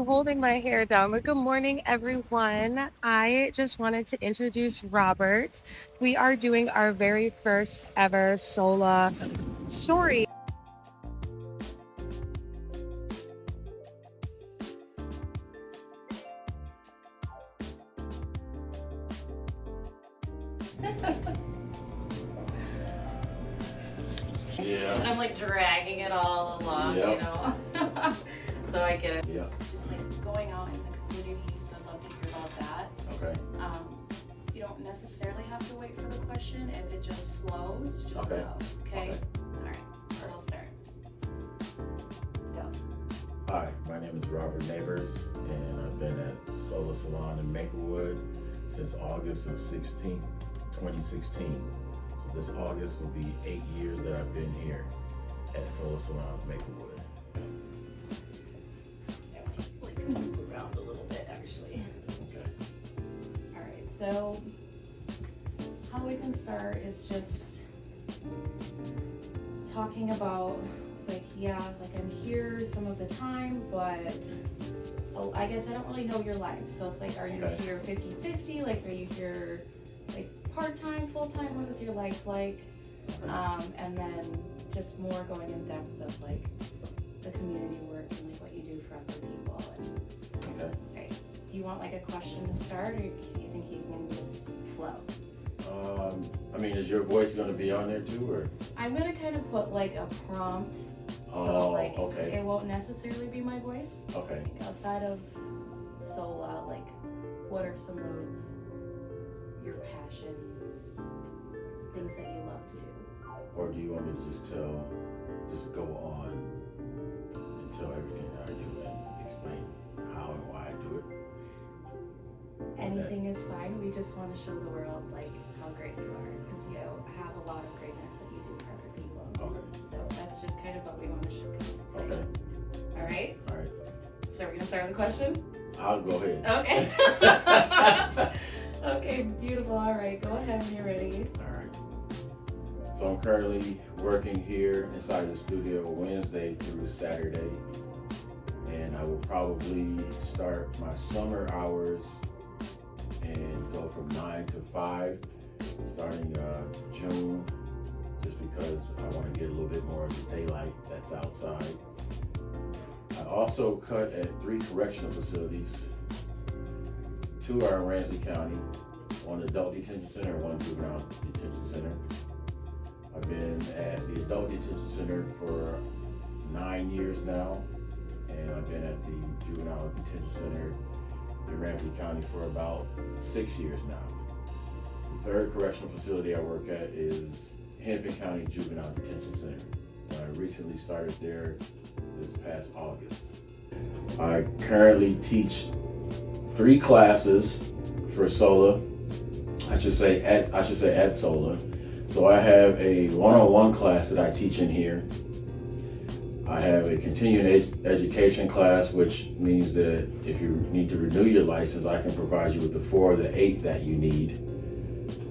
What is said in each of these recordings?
holding my hair down. But good morning, everyone. I just wanted to introduce Robert. We are doing our very first ever Sola Story. Yeah. And I'm like dragging it all along, you know. So I get it. Yeah. Just like going out in the community, so I'd love to hear about that. Okay. You don't necessarily have to wait for the question. If it just flows, just Okay. go. Okay? Okay. Alright. So we'll start. Go. Hi, my name is Robert Nabors, and I've been at Sola Salon in Maplewood since August of 2016. So this August will be 8 years that I've been here at Sola Salon Maplewood. I might like move around a little bit actually. Okay. Alright, so how we can start is just talking about like I'm here some of the time, but I guess I don't really know your life. So it's like, are you Okay. here 50-50? Like, are you here like part-time, full-time? What is your life like? And then just more going in depth of like the community work and like what you do for other people. And, Okay. okay. Do you want like a question to start, or do you think you can just flow? I mean, is your voice going to be on there too, or? I'm gonna kind of put like a prompt, so Oh, like okay. it won't necessarily be my voice. Okay. Like, outside of Sola, like what are some of your passions, things that you love to do? Or do you want me to just go on and tell everything that I do and explain how and why I do it? Anything is fine. We just want to show the world like how great you are, because you have a lot of greatness that you do for other people. Okay. So that's just kind of what we want to showcase today. Okay. All right. All right. So we're gonna start with a question. I'll go ahead. Okay. Okay, beautiful. All right, go ahead when you're ready. All right. So I'm currently working here inside the studio Wednesday through Saturday, and I will probably start my summer hours and go from 9 to 5 starting June, just because I want to get a little bit more of the daylight that's outside. I also cut at 3 correctional facilities. 2 are in Ramsey County, 1 adult detention center and 1 juvenile detention center. I've been at the adult detention center for 9 years now, and I've been at the juvenile detention center in Ramsey County for about 6 years now. The 3rd correctional facility I work at is Hennepin County Juvenile Detention Center. I recently started there this past August. I currently teach 3 classes for Sola. I should say at Sola. So I have a one-on-one class that I teach in here. I have a continuing education class, which means that if you need to renew your license, I can provide you with the 4 or the 8 that you need.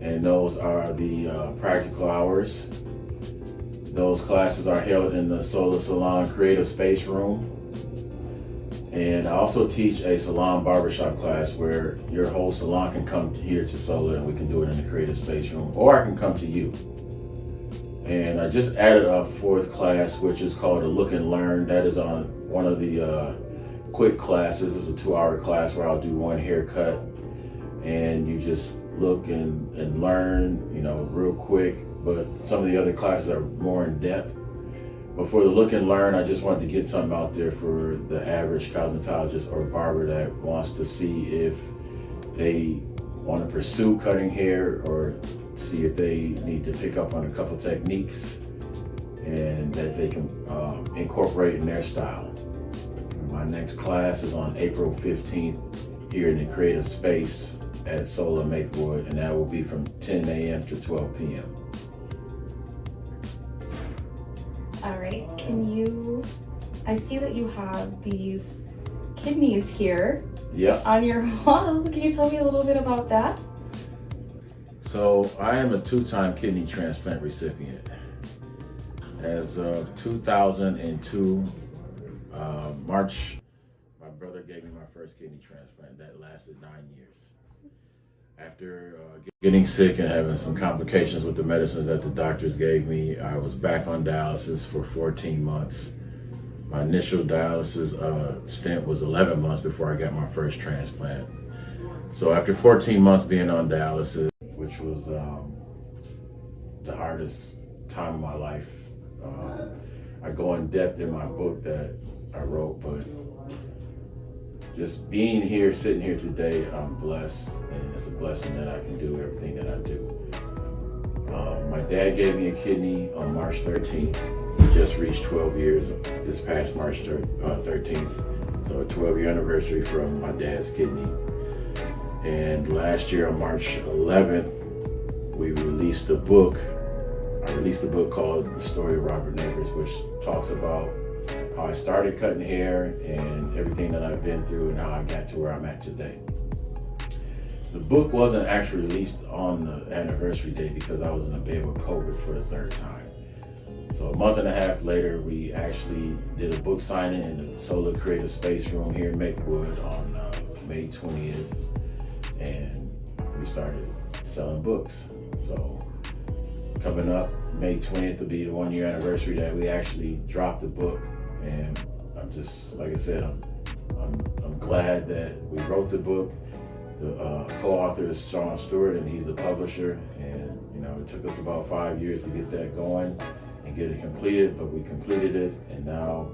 And those are the practical hours. Those classes are held in the Sola Salon Creative Space Room. And I also teach a salon barbershop class where your whole salon can come here to Sola and we can do it in the Creative Space Room, or I can come to you. And I just added a 4th class, which is called a Look and Learn. That is on one of the quick classes. It's a 2-hour class where I'll do 1 haircut, and you just look and learn, you know, real quick. But some of the other classes are more in depth. But for the Look and Learn, I just wanted to get something out there for the average cosmetologist or barber that wants to see if they want to pursue cutting hair, or see if they need to pick up on a couple techniques and that they can incorporate in their style. My next class is on April 15th here in the Creative Space at Sola Maplewood, and that will be from 10 a.m. to 12 p.m. All right, I see that you have these kidneys here on your wall. Can you tell me a little bit about that? So I am a 2-time kidney transplant recipient. As of 2002, March, my brother gave me my first kidney transplant. That lasted 9 years. After getting sick and having some complications with the medicines that the doctors gave me, I was back on dialysis for 14 months. My initial dialysis stint was 11 months before I got my first transplant. So after 14 months being on dialysis, which was the hardest time of my life, I go in depth in my book that I wrote, but just being here, sitting here today, I'm blessed, and it's a blessing that I can do everything that I do. My dad gave me a kidney on March 13th. He just reached 12 years this past March 13th. So a 12-year anniversary from my dad's kidney. And last year on March 11th, we released a book. I released a book called The Story of Robert Nabors, which talks about how I started cutting hair and everything that I've been through and how I got to where I'm at today. The book wasn't actually released on the anniversary date because I was in a bed with COVID for the third time. So a month and a half later, we actually did a book signing in the Sola Creative Space Room here in Maplewood on May 20th, and we started selling books. So coming up, May 20th will be the 1-year anniversary that we actually dropped the book, and I'm just, like I said, I'm glad that we wrote the book. The co-author is Sola Story, and he's the publisher. And it took us about 5 years to get that going and get it completed, but we completed it, and now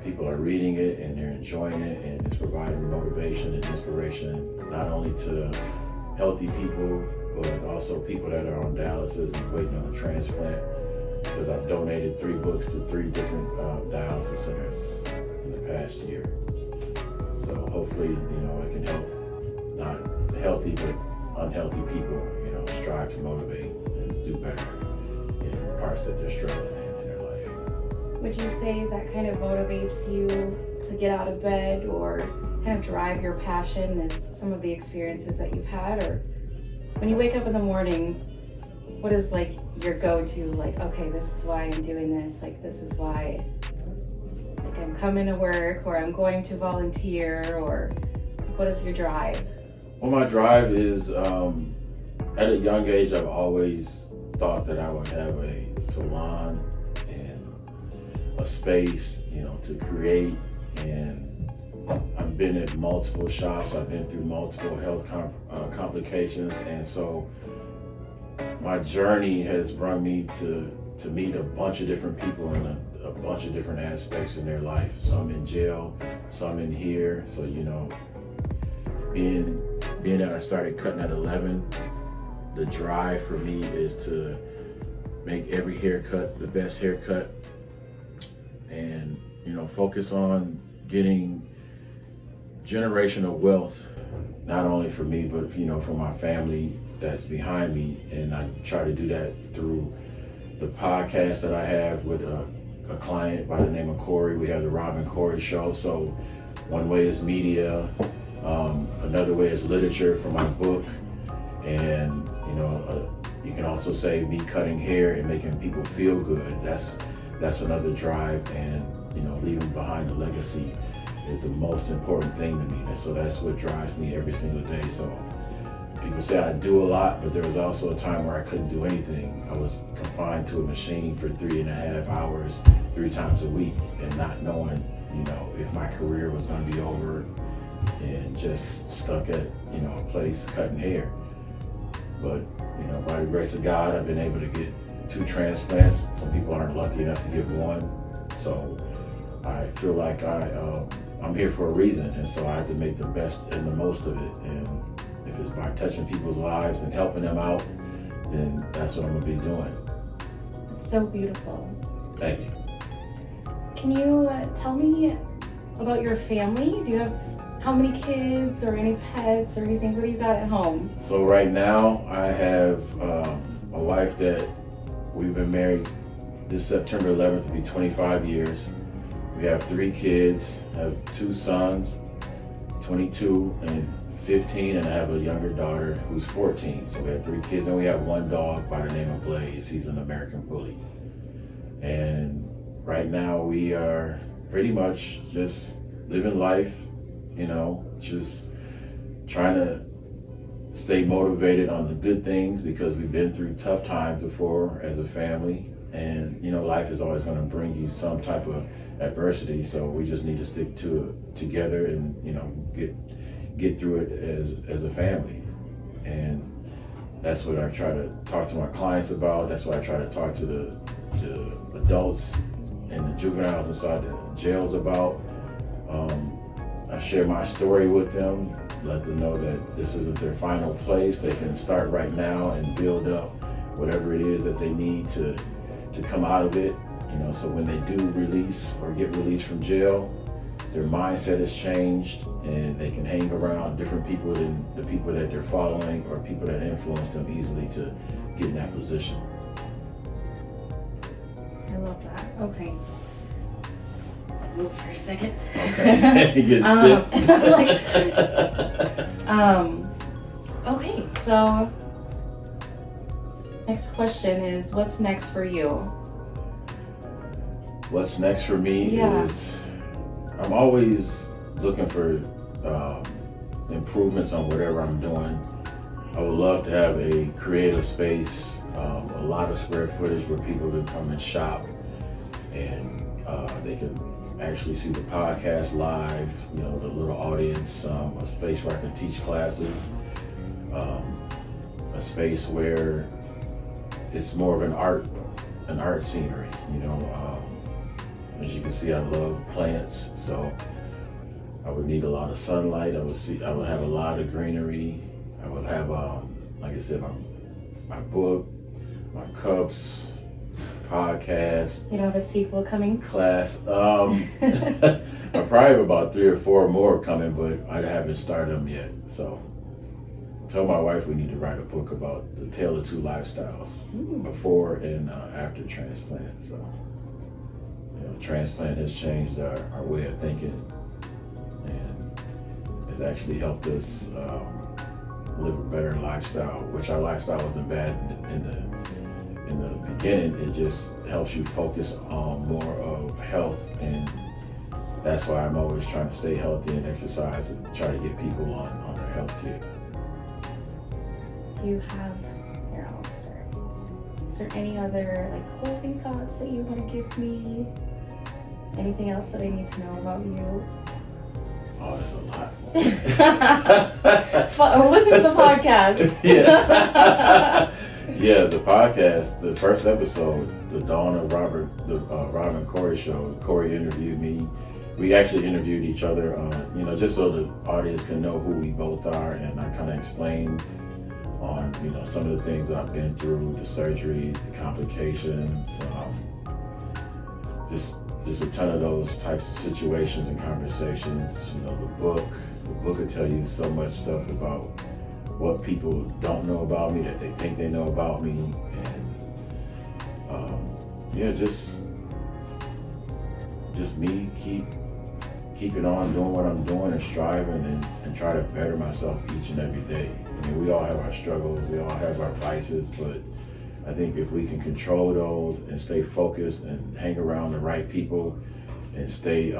people are reading it and they're enjoying it, and it's providing motivation and inspiration not only to healthy people, but also people that are on dialysis and waiting on a transplant. Because I've donated 3 books to 3 different dialysis centers in the past year. So hopefully, it can help not healthy but unhealthy people, strive to motivate and do better in parts that they're struggling in their life. Would you say that kind of motivates you to get out of bed or kind of drive your passion is some of the experiences that you've had? Or when you wake up in the morning, what is like your go-to, like, okay, this is why I'm doing this, like this is why like I'm coming to work or I'm going to volunteer, or what is your drive? Well, my drive is, at a young age, I've always thought that I would have a salon and a space, to create. And I've been at multiple shops. I've been through multiple health complications. And so my journey has brought me to meet a bunch of different people in a bunch of different aspects in their life. Some in jail, some in here. So, being that I started cutting at 11, the drive for me is to make every haircut the best haircut, and focus on getting generational wealth, not only for me but for my family that's behind me. And I try to do that through the podcast that I have with a client by the name of Cory. We have the Rob and Cory show. So one way is media, another way is literature for my book, and you can also say me cutting hair and making people feel good. That's another drive, and leaving behind a legacy is the most important thing to me. And so that's what drives me every single day. So people say I do a lot, but there was also a time where I couldn't do anything. I was confined to a machine for 3.5 hours, 3 times a week, and not knowing, if my career was going to be over, and just stuck at, a place cutting hair. But, by the grace of God, I've been able to get 2 transplants. Some people aren't lucky enough to get 1. So I feel like I'm here for a reason. And so I have to make the best and the most of it. And if it's by touching people's lives and helping them out, then that's what I'm gonna be doing. It's so beautiful. Thank you. Can you tell me about your family? Do you have how many kids or any pets or anything? What do you got at home? So right now I have a wife that we've been married this September 11th to be 25 years. We have 3 kids. I have 2 sons, 22 and 15, and I have a younger daughter who's 14. So we have 3 kids, and we have 1 dog by the name of Blaze. He's an American bully. And right now we are pretty much just living life, just trying to stay motivated on the good things, because we've been through tough times before as a family, and life is always going to bring you some type of adversity, so we just need to stick to it together and get through it as a family. And that's what I try to talk to my clients about. That's what I try to talk to the adults and the juveniles inside the jails about. I share my story with them, let them know that this isn't their final place. They can start right now and build up whatever it is that they need to come out of it. So when they do release or get released from jail, their mindset has changed and they can hang around different people than the people that they're following or people that influence them easily to get in that position. I love that. Okay. Move for a second. Okay. Get stiff. Okay, so next question is, what's next for you? What's next for me Yeah. is I'm always looking for improvements on whatever I'm doing. I would love to have a creative space, a lot of square footage where people can come and shop, and they can actually see the podcast live, the little audience, a space where I can teach classes, a space where it's more of an art scenery, as you can see, I love plants, so I would need a lot of sunlight. I would have a lot of greenery. I would have, like I said, my book, my cups, podcast. You don't have a sequel coming? Class. I probably have about 3 or 4 more coming, but I haven't started them yet. So I told my wife we need to write a book about the tale of 2 lifestyles, before and after transplant. So transplant has changed our way of thinking, and has actually helped us live a better lifestyle, which our lifestyle wasn't bad in the beginning. It just helps you focus on more of health, and that's why I'm always trying to stay healthy and exercise and try to get people on their health kick. Do you have, here, I'll start. Is there any other closing thoughts that you want to give me? Anything else that I need to know about you? Oh, there's a lot more. Listen to the podcast. Yeah. Yeah, the podcast, the first episode, the Dawn of Robert, the Rob and Cory show. Cory interviewed me. We actually interviewed each other, just so the audience can know who we both are, and I kind of explained on, some of the things that I've been through, the surgeries, the complications, just a ton of those types of situations and conversations. The book will tell you so much stuff about what people don't know about me that they think they know about me, and just me keeping on doing what I'm doing and striving and try to better myself each and every day. We all have our struggles, we all have our vices, but I think if we can control those and stay focused and hang around the right people and stay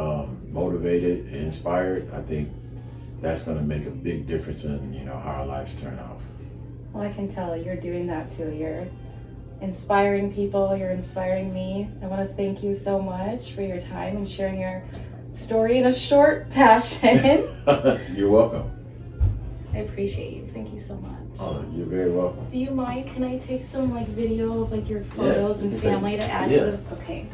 motivated and inspired, I think that's going to make a big difference in how our lives turn out. Well, I can tell you're doing that too. You're inspiring people. You're inspiring me. I want to thank you so much for your time and sharing your story in a short fashion. You're welcome. I appreciate you. Thank you so much. Oh, you're very welcome. Do you mind? Can I take some video of your photos and family to add to the? Okay.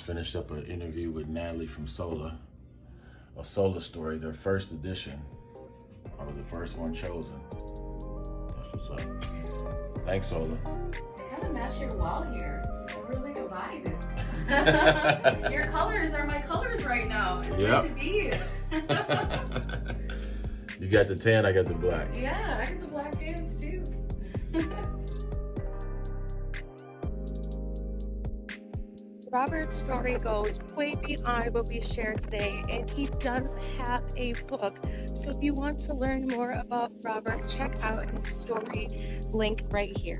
Finished up an interview with Natalie from Sola, a Sola Story, their first edition. I was the first one chosen. That's what's up. Thanks, Sola. I kind of match your wall here. I really like a vibe. Your colors are my colors right now. It's Yep. meant to be. You got the tan, I got the black. Yeah, I got the black pants too. Robert's story goes way beyond what we shared today, and he does have a book. So if you want to learn more about Robert, check out his story link right here.